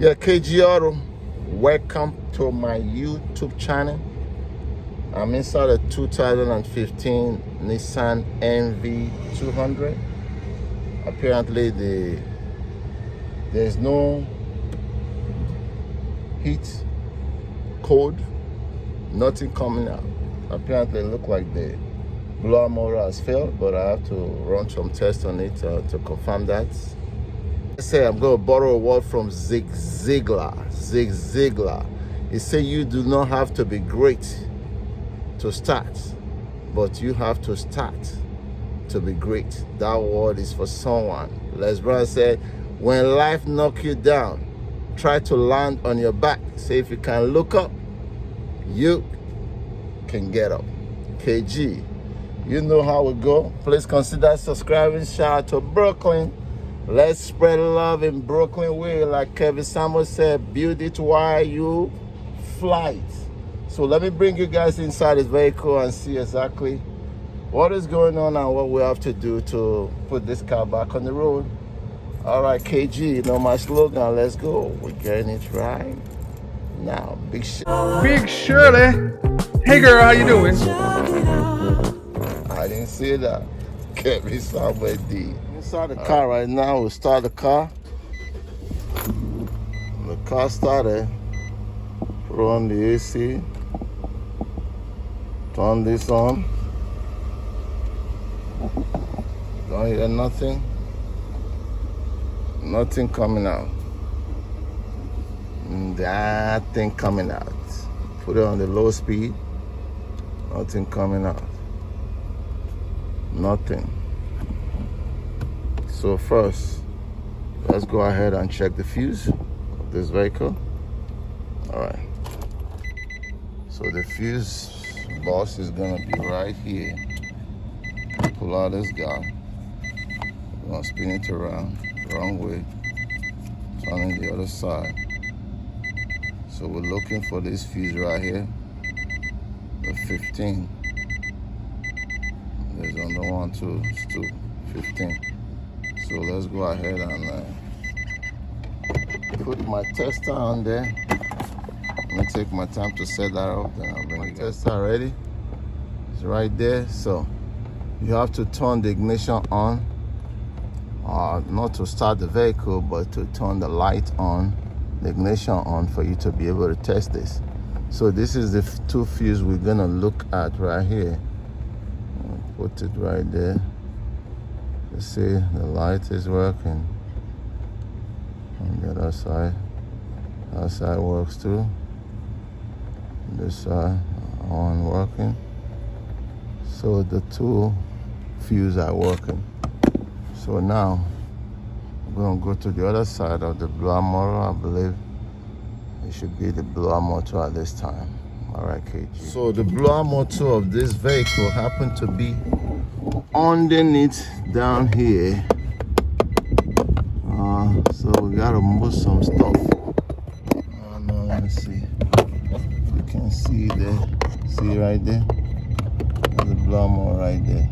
Yeah, KG Auto, welcome to my YouTube channel. I'm inside a 2015 Nissan NV 200. Apparently there's no heat code, nothing coming out. Apparently it look like the blower motor has failed, but I have to run some tests on it to confirm that. Let's say I'm going to borrow a word from Zig Ziglar. He said you do not have to be great to start, but you have to start to be great. That word is for someone. Les Brown said, when life knocks you down, try to land on your back. Say if you can look up, you can get up. KG, you know how we go. Please consider subscribing. Shout out to Brooklyn. Let's spread love in Brooklyn way. Like Kevin Samuel said, build it while you fly it. So let me bring you guys inside this vehicle and see exactly what is going on and what we have to do to put this car back on the road. All right, KG, you know my slogan. Let's go. We're getting it right now. Big Shirley. Hey girl, how you doing? I didn't see that. Kevin Samuel D. Inside the car right now. We'll start the car. The car started. Put on the AC. Turn this on. Don't hear nothing. Nothing coming out. That thing coming out. Put it on the low speed. Nothing coming out. Nothing. So first, let's go ahead and check the fuse of this vehicle. All right. So the fuse box is gonna be right here. Pull out this guy. We're gonna spin it around, wrong way. Turn it the other side. So we're looking for this fuse right here, the 15. There's another one too, it's 15. So let's go ahead and put my tester on there. Let me take my time to set that up, then I'll bring my tester ready. It's right there. So you have to turn the ignition on, not to start the vehicle, but to turn the light on, the ignition on, for you to be able to test this. So this is the two fuses we're gonna look at right here. I'll put it right there. You see the light is working. On the other side, that side works too. This side on working. So the two fuses are working. So now we're gonna go to the other side of the blower motor. I believe it should be the blower motor at this time. All right, KG. So the blower motor of this vehicle happened to be underneath down here. So we gotta move some stuff. No, let me see. You can see there. See right there? There's a blower motor right there.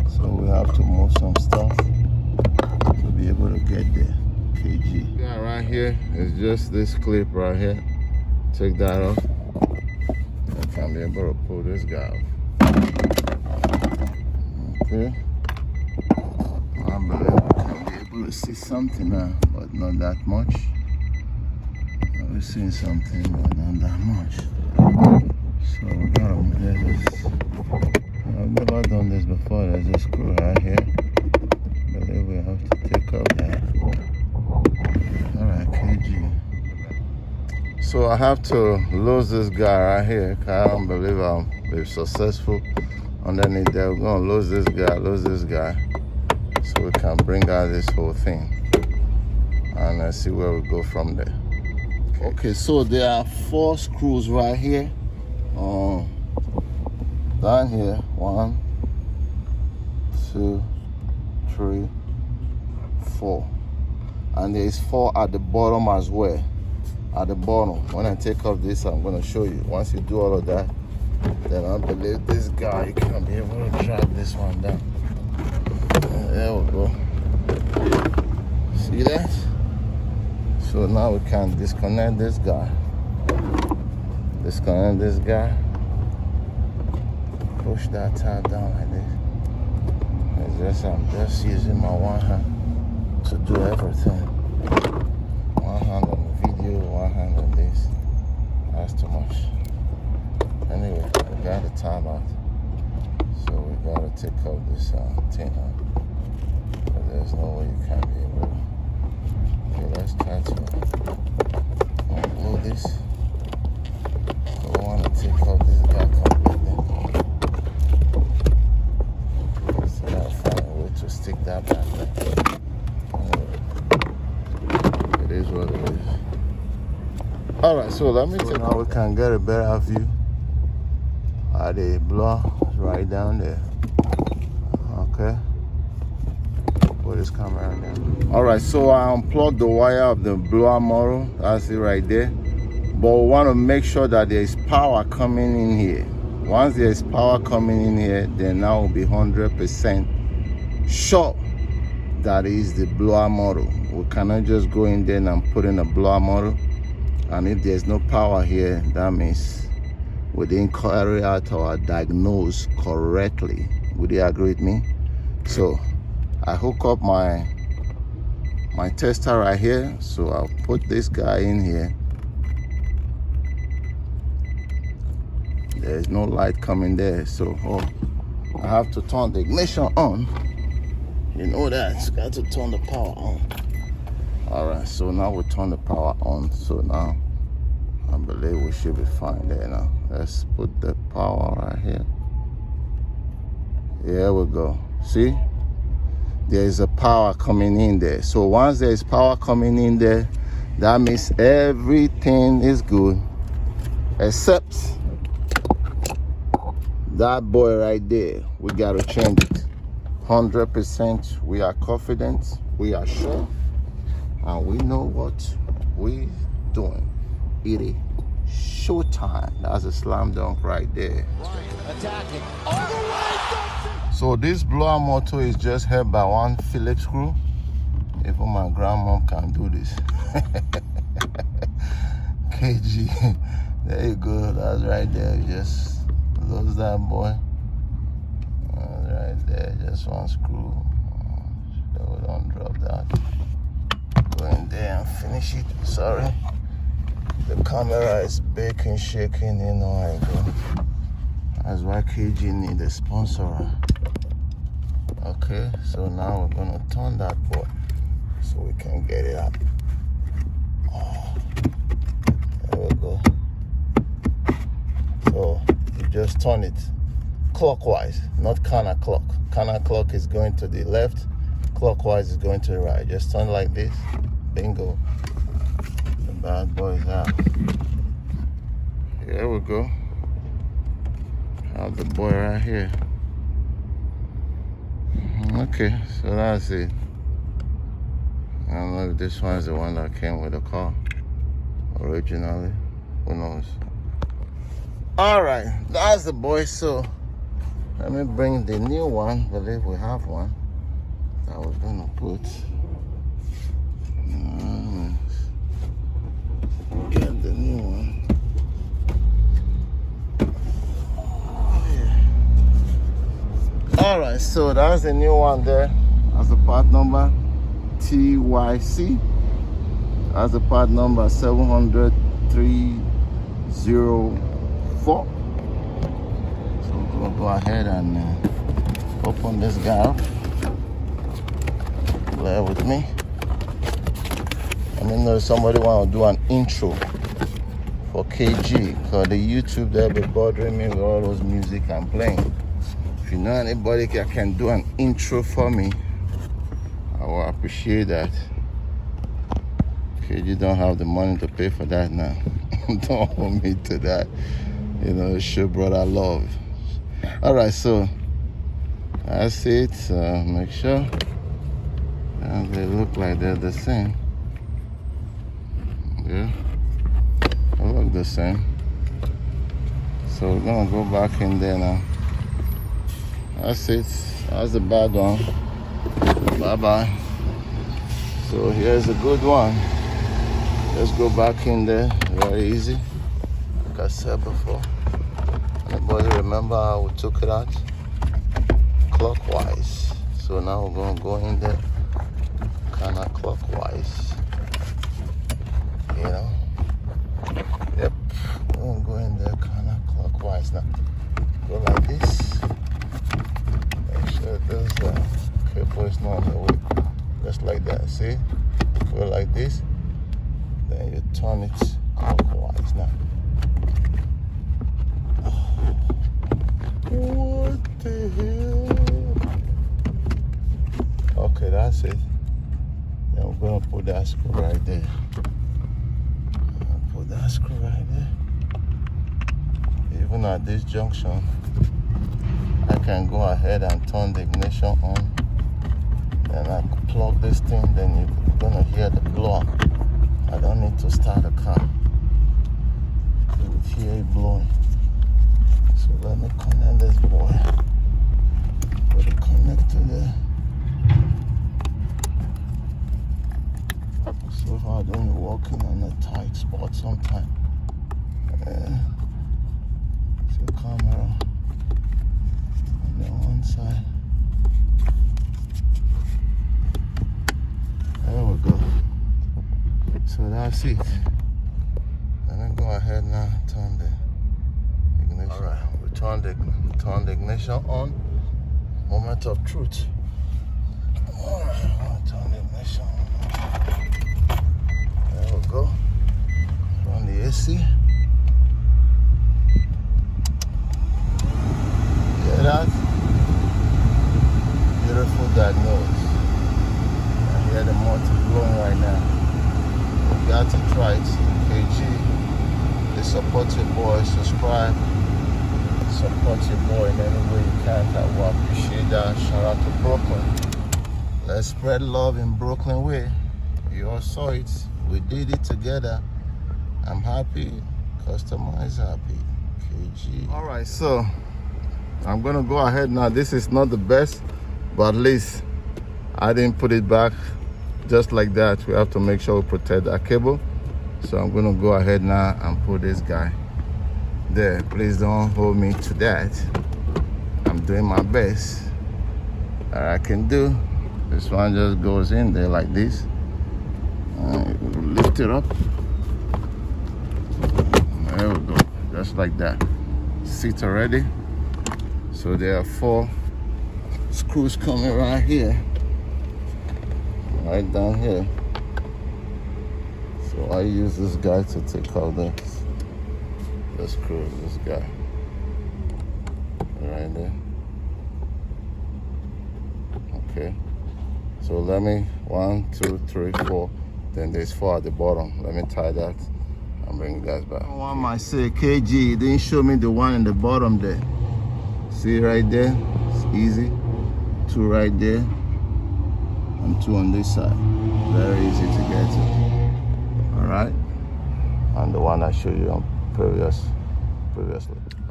So we have to move some stuff to be able to get there. KG. Yeah, right here is just this clip right here. Take that off. I can be able to pull this guy off. Okay. I believe we can be able to see something now, but not that much. We're seeing something, but not that much. So we gotta get this. I've never done this before. There's a screw right here. I believe we have to take up that. Alright, KG. So I have to lose this guy right here. I don't believe I'll be successful. Underneath there, we're gonna lose this guy, so we can bring out this whole thing and let's see where we go from there. Okay, so there are 4 screws right here. Down here, 1, 2, 3, 4, and there is 4 at the bottom as well. At the bottom, when I take off this, I'm gonna show you. Once you do all of that, then I believe this guy, you can be able to drop this one down. There we go. See that? So now we can disconnect this guy. Disconnect this guy. Push that tab down like this. I'm just using my one hand to do everything. One hand on the video, one hand on this. That's too much. Anyway, we got the tab out. So we gotta take off this thing out. But there's no way you can be able to. Okay, let's try to unload this. So we want to take off this guy completely. So I gotta find a way to stick that back there. It is what it is. Alright, so let me take now we can get a better view. The blower is right down there. Okay. Put this camera down. Alright, so I unplugged the wire of the blower motor. That's it right there. But we want to make sure that there is power coming in here. Once there is power coming in here, then now will be 100% sure that is the blower motor. We cannot just go in there and put in a blower motor. And if there's no power here, that means we didn't carry out our diagnose correctly. Would you agree with me? So I hook up my tester right here. So I'll put this guy in here. There's no light coming there, so I have to turn the ignition on. You know that, got to turn the power on. Alright, so now we turn the power on. So now I believe we should be fine there now. Let's put the power right here. Here we go. See? There is a power coming in there. So once there is power coming in there, that means everything is good. Except that boy right there. We got to change it. 100%. We are confident. We are sure. And we know what we're doing. It is showtime. That's a slam dunk right there. Attacking. All the way. So this blower motor is just held by one Phillips screw. Even my grandma can do this. KG. There you go. That's right there. Just close that boy. Right there. Just one screw. So we don't drop that. Go in there and finish it. Sorry. The camera is baking, shaking, you know how it goes. That's why KG need a sponsor. Okay, so now we're gonna turn that board so we can get it up. Oh, there we go. So you just turn it clockwise, not counterclock. Counterclock is going to the left, clockwise is going to the right. Just turn like this. Bingo. The bad boy is out. Here we go. Have the boy right here. Okay, so that's it. I don't know if this one is the one that came with the car originally. Who knows? Alright, that's the boy. So let me bring the new one. I believe we have one that we're gonna put. Get the new one. Alright, so that's the new one there. That's the part number TYC. That's the part number 70304. So we're gonna go ahead and open this guy up. Bear with me. Let me know if somebody want to do an intro for KG, because the YouTube there be bothering me with all those music I'm playing. If you know anybody that can do an intro for me, I will appreciate that. KG don't have the money to pay for that now. Don't hold me to that. You know, show brother love. Alright, so that's it. Make sure and they look like they're the same. Yeah, they look the same. So we're gonna go back in there now. That's it. That's the bad one. Bye bye. So here's a good one. Let's go back in there. Very easy. Like I said before. Anybody remember how we took it out? Clockwise. So now we're gonna go in there kind of clockwise. You know? Yep. We're gonna go in there kind of clockwise now. Go like this. Make sure this cable is not on the way. Just like that. See? Go like this. Then you turn it clockwise now. What the hell? Okay, that's it. Then we're gonna put that screw right there. Put that screw right there. Even at this junction, I can go ahead and turn the ignition on. Then I could plug this thing, then you're gonna hear the blower. I don't need to start the car. You would hear it blowing. So let me connect this boy. Put the connector there. So hard when you're walking on a tight spot sometimes. See the camera on the one side. There we go. So that's it. Let me go ahead now, turn the ignition. All right, we turn the ignition on. Moment of truth. All right, I'll turn the ignition on. There we go. Run the AC. Hear that? Beautiful diagnose. I hear the motor blowing right now. You got to try it. KG. They support your boy. Subscribe. Support your boy in any way you can. I will appreciate that. Shout out to Brooklyn. Let's spread love in Brooklyn way. You all saw it. We did it together. I'm happy. Customer is happy. KG. All right, so I'm gonna go ahead now. This is not the best, but at least I didn't put it back just like that. We have to make sure we protect that cable. So I'm gonna go ahead now and put this guy there. Please don't hold me to that. I'm doing my best that I can do. This one just goes in there like this. Lift it up. There we go, just like that. Seat already. So there are 4 screws coming right here. Right down here. So I use this guy to take out the screw, this guy. Right there. Okay. So let me, 1, 2, 3, 4. Then there's 4 at the bottom. Let me tie that and bring you guys back. One might say KG didn't show me the one in the bottom there. See right there? It's easy. 2 right there. And 2 on this side. Very easy to get to. Alright. And the one I showed you on previously.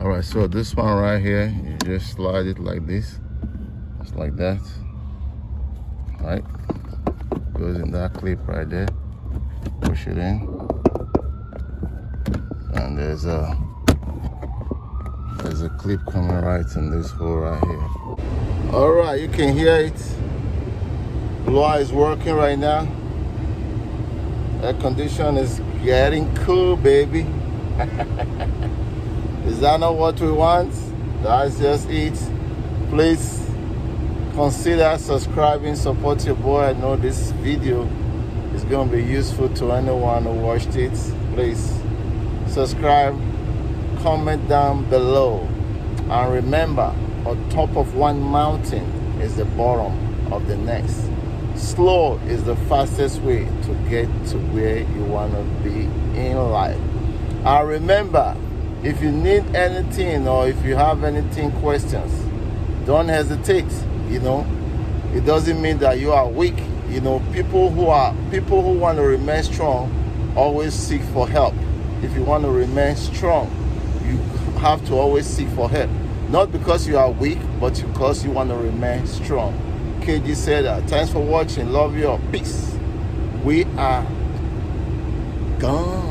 Alright, so this one right here, you just slide it like this. Just like that. Alright. Goes in that clip right there. Push it in. And there's a clip coming right in this hole right here. Alright, you can hear it. Blower is working right now. Air condition is getting cool, baby. Is that not what we want? That's just it. Please consider subscribing, support your boy. I know this video is going to be useful to anyone who watched it. Please subscribe, comment down below. And remember, on top of one mountain is the bottom of the next. Slow is the fastest way to get to where you want to be in life. And remember, if you need anything or if you have anything questions, don't hesitate. You know, it doesn't mean that you are weak. You know, people who want to remain strong always seek for help. If you want to remain strong, you have to always seek for help. Not because you are weak, but because you want to remain strong. KG said that. Thanks for watching. Love you all. Peace. We are gone.